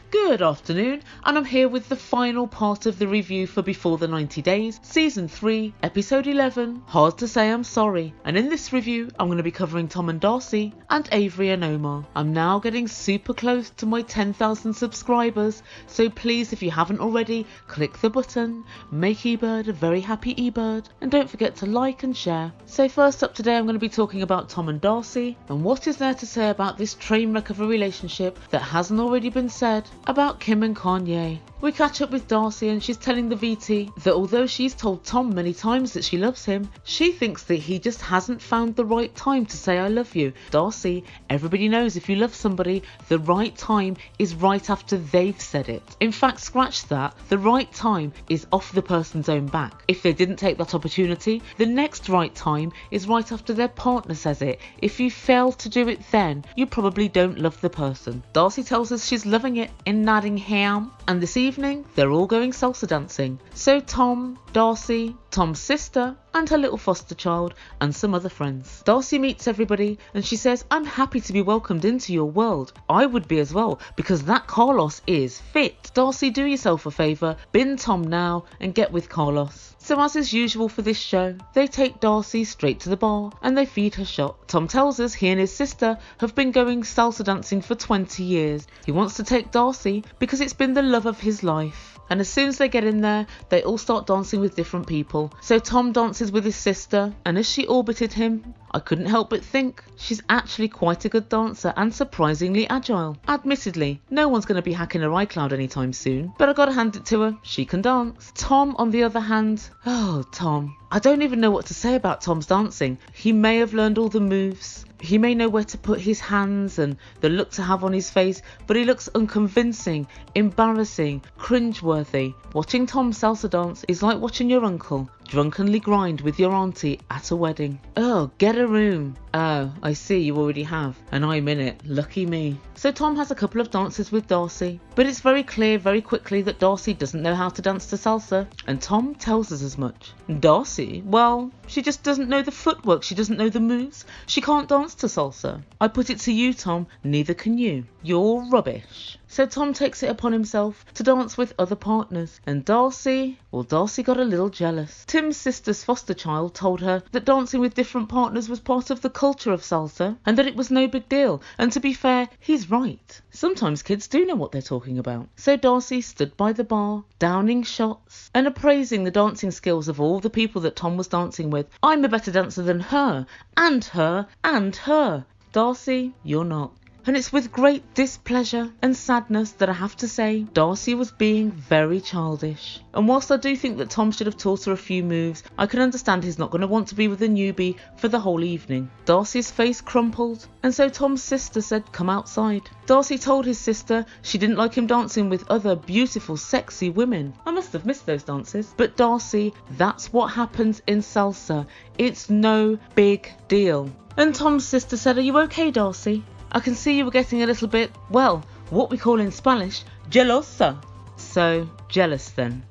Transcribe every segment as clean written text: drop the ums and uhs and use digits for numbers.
Good afternoon, and I'm here with the final part of the review for Before the 90 Days, Season 3, Episode 11, Hard to Say I'm Sorry. And in this review, I'm going to be covering Tom and Darcey and Avery and Omar. I'm now getting super close to my 10,000 subscribers, so please, if you haven't already, click the button, make Ebird a very happy Ebird, and don't forget to like and share. So first up today, I'm going to be talking about Tom and Darcey, and what is there to say about this train wreck of a relationship that hasn't already been said about Kim and Kanye. We catch up with Darcey and she's telling the VT that although she's told Tom many times that she loves him, she thinks that he just hasn't found the right time to say I love you. Darcey, everybody knows if you love somebody, the right time is right after they've said it. In fact, scratch that, the right time is off the person's own back. If they didn't take that opportunity, the next right time is right after their partner says it. If you fail to do it then, you probably don't love the person. Darcey tells us she's loving it in Nottingham, and this evening they're all going salsa dancing. So Tom, Darcey, Tom's sister and her little foster child and some other friends. Darcey meets everybody and she says, I'm happy to be welcomed into your world. I would be as well, because that Carlos is fit. Darcey, do yourself a favour, bin Tom now and get with Carlos. So as is usual for this show, they take Darcey straight to the bar and they feed her shot. Tom tells us he and his sister have been going salsa dancing for 20 years. He wants to take Darcey because it's been the love of his life. And as soon as they get in there, they all start dancing with different people. So Tom dances with his sister, and as she orbited him, I couldn't help but think she's actually quite a good dancer and surprisingly agile. Admittedly, no one's going to be hacking her iCloud anytime soon, but I gotta hand it to her, she can dance. Tom, on the other hand, oh Tom. I don't even know what to say about Tom's dancing. He may have learned all the moves. He may know where to put his hands and the look to have on his face, but he looks unconvincing, embarrassing, cringeworthy. Watching Tom salsa dance is like watching your uncle drunkenly grind with your auntie at a wedding. Oh, get a room. Oh, I see you already have, and I'm in it. Lucky me. So Tom has a couple of dances with Darcey, but it's very clear very quickly that Darcey doesn't know how to dance to salsa, and Tom tells us as much. Darcey, well, she just doesn't know the footwork, she doesn't know the moves, she can't dance to salsa. I put it to you, Tom, neither can you. You're rubbish. So Tom takes it upon himself to dance with other partners, and Darcey got a little jealous. Tim's sister's foster child told her that dancing with different partners was part of the culture of salsa and that it was no big deal, and to be fair, he's right. Sometimes kids do know what they're talking about. So Darcey stood by the bar, downing shots and appraising the dancing skills of all the people that Tom was dancing with. I'm a better dancer than her, and her, and her. Darcey, you're not. And it's with great displeasure and sadness that I have to say Darcey was being very childish. And whilst I do think that Tom should have taught her a few moves, I can understand he's not going to want to be with a newbie for the whole evening. Darcey's face crumpled, and so Tom's sister said, come outside. Darcey told his sister she didn't like him dancing with other beautiful, sexy women. I must have missed those dances. But Darcey, that's what happens in salsa. It's no big deal. And Tom's sister said, are you okay, Darcey? I can see you were getting a little bit, well, what we call in Spanish, gelosa. So, jealous then.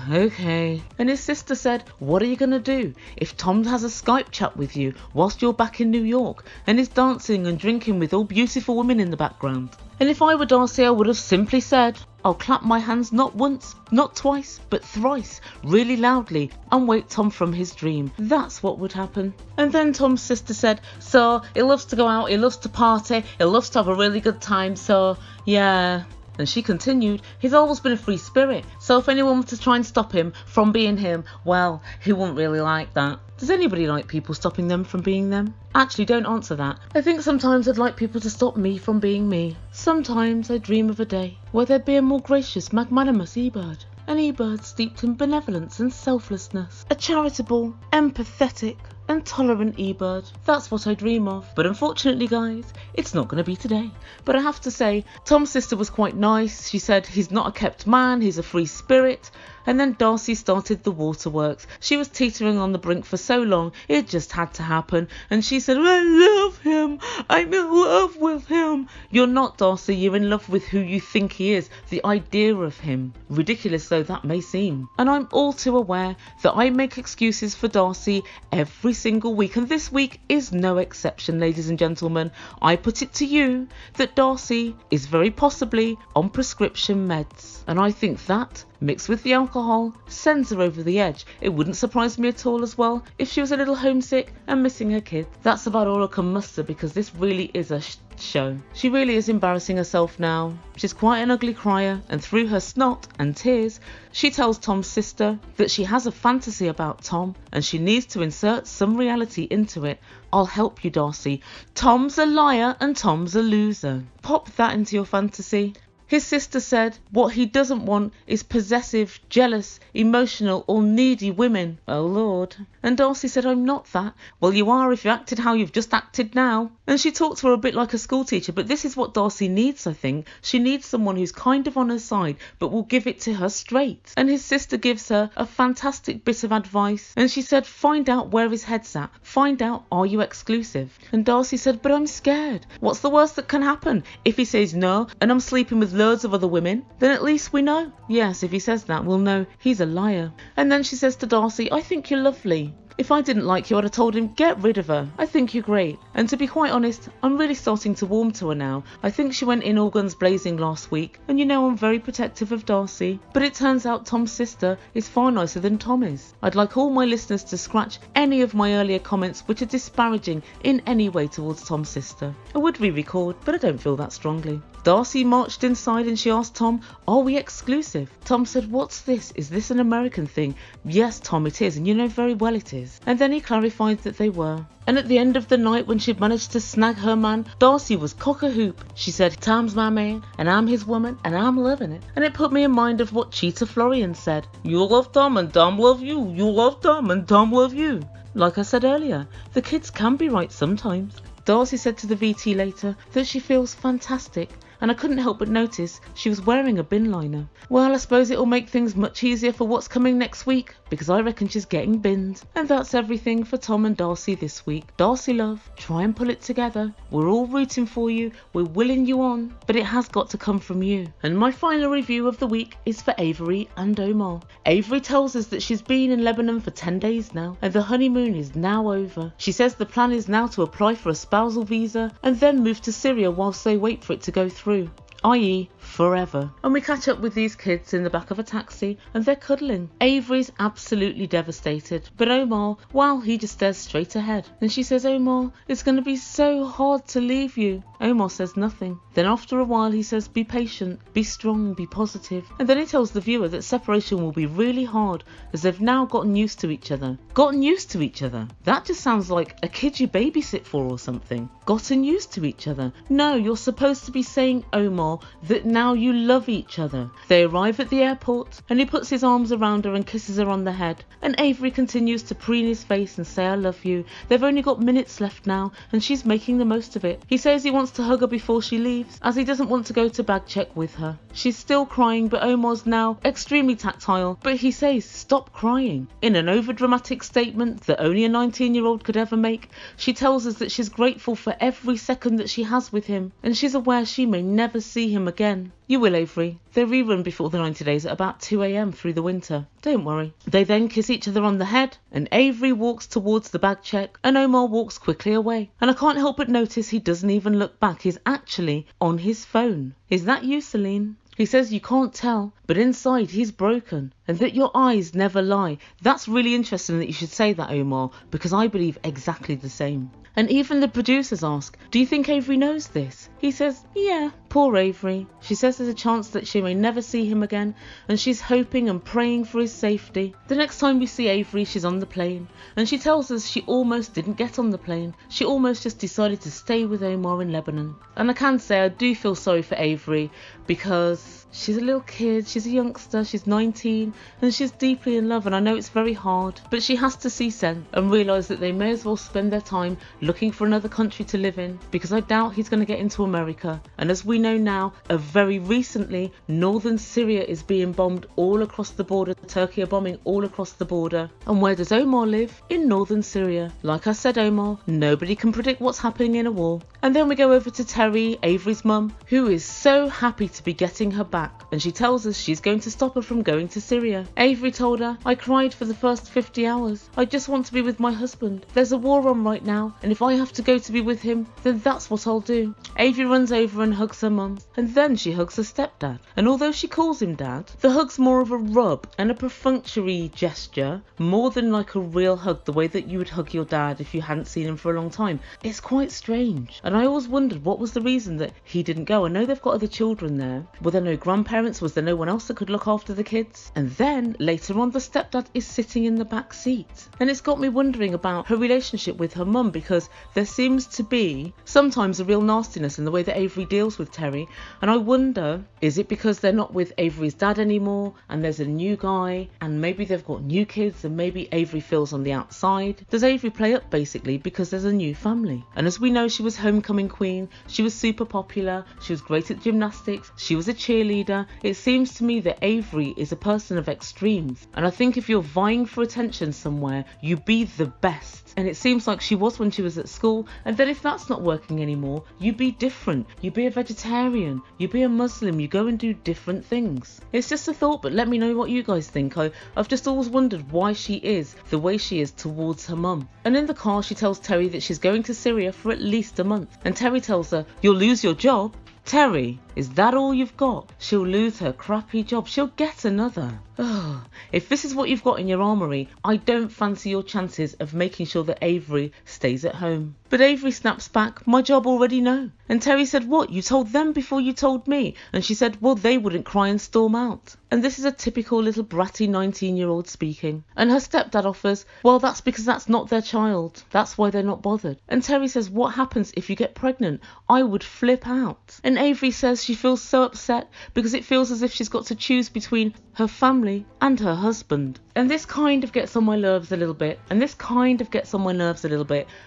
Okay. And his sister said, what are you going to do if Tom has a Skype chat with you whilst you're back in New York and is dancing and drinking with all beautiful women in the background? And if I were Darcey, I would have simply said, I'll clap my hands not once, not twice, but thrice, really loudly, and wake Tom from his dream. That's what would happen. And then Tom's sister said, so he loves to go out, he loves to party, he loves to have a really good time, so yeah. And she continued, he's always been a free spirit, so if anyone were to try and stop him from being him, well, he wouldn't really like that. Does anybody like people stopping them from being them? Actually, don't answer that. I think sometimes I'd like people to stop me from being me. Sometimes I dream of a day where there'd be a more gracious, magnanimous Ebird. An Ebird steeped in benevolence and selflessness. A charitable, empathetic and tolerant Ebird. That's what I dream of. But unfortunately, guys, it's not going to be today. But I have to say, Tom's sister was quite nice. She said he's not a kept man, he's a free spirit. And then Darcey started the waterworks. She was teetering on the brink for so long, it just had to happen. And she said, I love him, I'm in love with him. You're not, Darcey, you're in love with who you think he is, the idea of him, ridiculous though that may seem. And I'm all too aware that I make excuses for Darcey every single week, and this week is no exception, ladies and gentlemen. I put it to you that Darcey is very possibly on prescription meds, and I think that, mixed with the alcohol, sends her over the edge. It wouldn't surprise me at all as well if she was a little homesick and missing her kid. That's about all I can muster, because this really is a show. She really is embarrassing herself now. She's quite an ugly crier, and through her snot and tears, she tells Tom's sister that she has a fantasy about Tom and she needs to insert some reality into it. I'll help you, Darcey. Tom's a liar and Tom's a loser. Pop that into your fantasy. His sister said what he doesn't want is possessive, jealous, emotional or needy women. Oh Lord. And Darcey said, I'm not that. Well, you are if you acted how you've just acted now. And she talked to her a bit like a school teacher, but this is what Darcey needs, I think. She needs someone who's kind of on her side, but will give it to her straight. And his sister gives her a fantastic bit of advice. And she said, find out where his head's at. Find out, are you exclusive? And Darcey said, but I'm scared. What's the worst that can happen? If he says no, and I'm sleeping with loads of other women, then at least we know. Yes, if he says that, we'll know he's a liar. And then she says to Darcey, I think you're lovely. If I didn't like you, I'd have told him, get rid of her. I think you're great. And to be quite honest, I'm really starting to warm to her now. I think she went in all guns blazing last week. And you know I'm very protective of Darcey. But it turns out Tom's sister is far nicer than Tom is. I'd like all my listeners to scratch any of my earlier comments which are disparaging in any way towards Tom's sister. I would re-record, but I don't feel that strongly. Darcey marched inside and she asked Tom, are we exclusive? Tom said, what's this? Is this an American thing? Yes, Tom, it is, and you know very well it is. And then he clarified that they were. And at the end of the night, when she'd managed to snag her man, Darcey was cock-a-hoop. She said, Tom's my man, and I'm his woman, and I'm loving it. And it put me in mind of what Cheetah Florian said. You love Tom and Tom love you. You love Tom and Tom love you. Like I said earlier, the kids can be right sometimes. Darcey said to the VT later that she feels fantastic, and I couldn't help but notice she was wearing a bin liner. Well, I suppose it'll make things much easier for what's coming next week, because I reckon she's getting binned. And that's everything for Tom and Darcey this week. Darcey love, try and pull it together. We're all rooting for you, we're willing you on, but it has got to come from you. And my final review of the week is for Avery and Omar. Avery tells us that she's been in Lebanon for 10 days now, and the honeymoon is now over. She says the plan is now to apply for a spousal visa and then move to Syria whilst they wait for it to go through, i.e. forever. And we catch up with these kids in the back of a taxi and they're cuddling. Avery's absolutely devastated, but Omar, well, he just stares straight ahead. And she says, Omar, it's going to be so hard to leave you. Omar says nothing. Then after a while he says, be patient, be strong, be positive. And then he tells the viewer that separation will be really hard as they've now gotten used to each other. Gotten used to each other? That just sounds like a kid you babysit for or something. Gotten used to each other? No, you're supposed to be saying, Omar, that now you love each other. They arrive at the airport and he puts his arms around her and kisses her on the head. And Avery continues to preen his face and say, I love you. They've only got minutes left now and she's making the most of it. He says he wants to hug her before she leaves, as he doesn't want to go to bag check with her. She's still crying, but Omar's now extremely tactile, but he says stop crying. In an overdramatic statement that only a 19-year-old could ever make, she tells us that she's grateful for every second that she has with him, and she's aware she may never see him again. You will, Avery. They rerun before the 90 days at about 2 a.m. through the winter. Don't worry. They then kiss each other on the head, and Avery walks towards the bag check, and Omar walks quickly away. And I can't help but notice he doesn't even look back. He's actually on his phone. Is that you, Celine? He says you can't tell, but inside he's broken, and that your eyes never lie. That's really interesting that you should say that, Omar, because I believe exactly the same. And even the producers ask, do you think Avery knows this? He says, yeah, poor Avery. She says there's a chance that she may never see him again, and she's hoping and praying for his safety. The next time we see Avery, she's on the plane, and she tells us she almost didn't get on the plane. She almost just decided to stay with Omar in Lebanon. And I can say I do feel sorry for Avery, because she's a little kid, she's a youngster, she's 19, and she's deeply in love, and I know it's very hard, but she has to see Sen and realise that they may as well spend their time looking for another country to live in, because I doubt he's going to get into America, and as we know now, a very very recently, northern Syria is being bombed all across the border. Turkey are bombing all across the border. And where does Omar live? In northern Syria. Like I said, Omar, nobody can predict what's happening in a war. And then we go over to Terry, Avery's mum, who is so happy to be getting her back. And she tells us she's going to stop her from going to Syria. Avery told her, I cried for the first 50 hours. I just want to be with my husband. There's a war on right now, and if I have to go to be with him, then that's what I'll do. Avery runs over and hugs her mum, and then she hugs her stepdad. And although she calls him dad, the hug's more of a rub and a perfunctory gesture, more than like a real hug, the way that you would hug your dad if you hadn't seen him for a long time. It's quite strange. And I always wondered what was the reason that he didn't go. I know they've got other children there. Were there no grandparents? Was there no one else that could look after the kids? And then later on, the stepdad is sitting in the back seat. And it's got me wondering about her relationship with her mum, because there seems to be sometimes a real nastiness in the way that Avery deals with Terry. And I wonder, is it because they're not with Avery's dad anymore and there's a new guy and maybe they've got new kids and maybe Avery feels on the outside? Does Avery play up basically because there's a new family? And as we know, she was homecoming queen, she was super popular, she was great at gymnastics, she was a cheerleader. It seems to me that Avery is a person of extremes, and I think if you're vying for attention somewhere, you be the best. And it seems like she was when she was at school, and then if that's not working anymore, you be different. You be a vegetarian, you be a Muslim, you go and do different things. It's just a thought, but let me know what you guys think. I've just always wondered why she is the way she is towards her mum. And in the car, she tells Terry that she's going to Syria for at least a month, and Terry tells her, you'll lose your job. Terry, is that all you've got? She'll lose her crappy job. She'll get another. Oh, if this is what you've got in your armoury, I don't fancy your chances of making sure that Avery stays at home. But Avery snaps back, my job already know. And Terry said, what, you told them before you told me? And she said, well, they wouldn't cry and storm out. And this is a typical little bratty 19-year-old speaking. And her stepdad offers, well, that's because that's not their child. That's why they're not bothered. And Terry says, what happens if you get pregnant? I would flip out. And Avery says she feels so upset because it feels as if she's got to choose between her family and her husband. And this kind of gets on my nerves a little bit.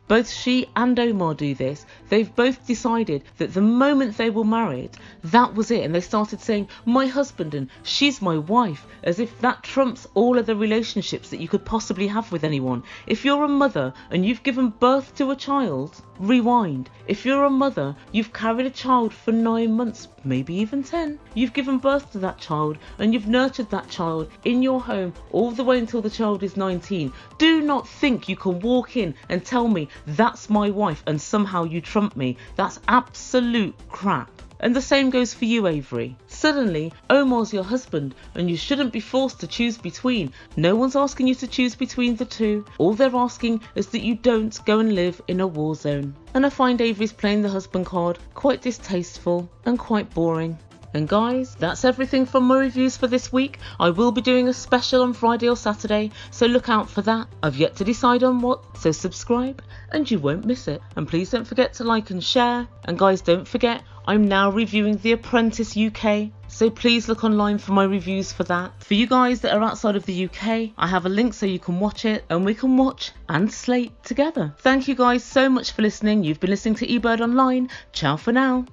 Both she and Omar do this. They've both decided that the moment they were married, that was it. And they started saying, my husband and she's my wife, as if that trumps all other relationships that you could possibly have with anyone. If you're a mother and you've given birth to a child, rewind. If you're a mother, you've carried a child for 9 months, maybe even 10. You've given birth to that child and you've nurtured that child in your home all the way until the child is 19. Do not think you can walk in and tell me that's my wife and somehow you trump me. That's absolute crap. And the same goes for you, Avery. Suddenly, Omar's your husband, and you shouldn't be forced to choose between. No one's asking you to choose between the two. All they're asking is that you don't go and live in a war zone. And I find Avery's playing the husband card quite distasteful and quite boring. And guys, that's everything from my reviews for this week. I will be doing a special on Friday or Saturday, so look out for that. I've yet to decide on what, so subscribe and you won't miss it. And please don't forget to like and share. And guys, don't forget, I'm now reviewing The Apprentice UK, so please look online for my reviews for that. For you guys that are outside of the UK, I have a link so you can watch it and we can watch and slate together. Thank you guys so much for listening. You've been listening to Ebird Online. Ciao for now.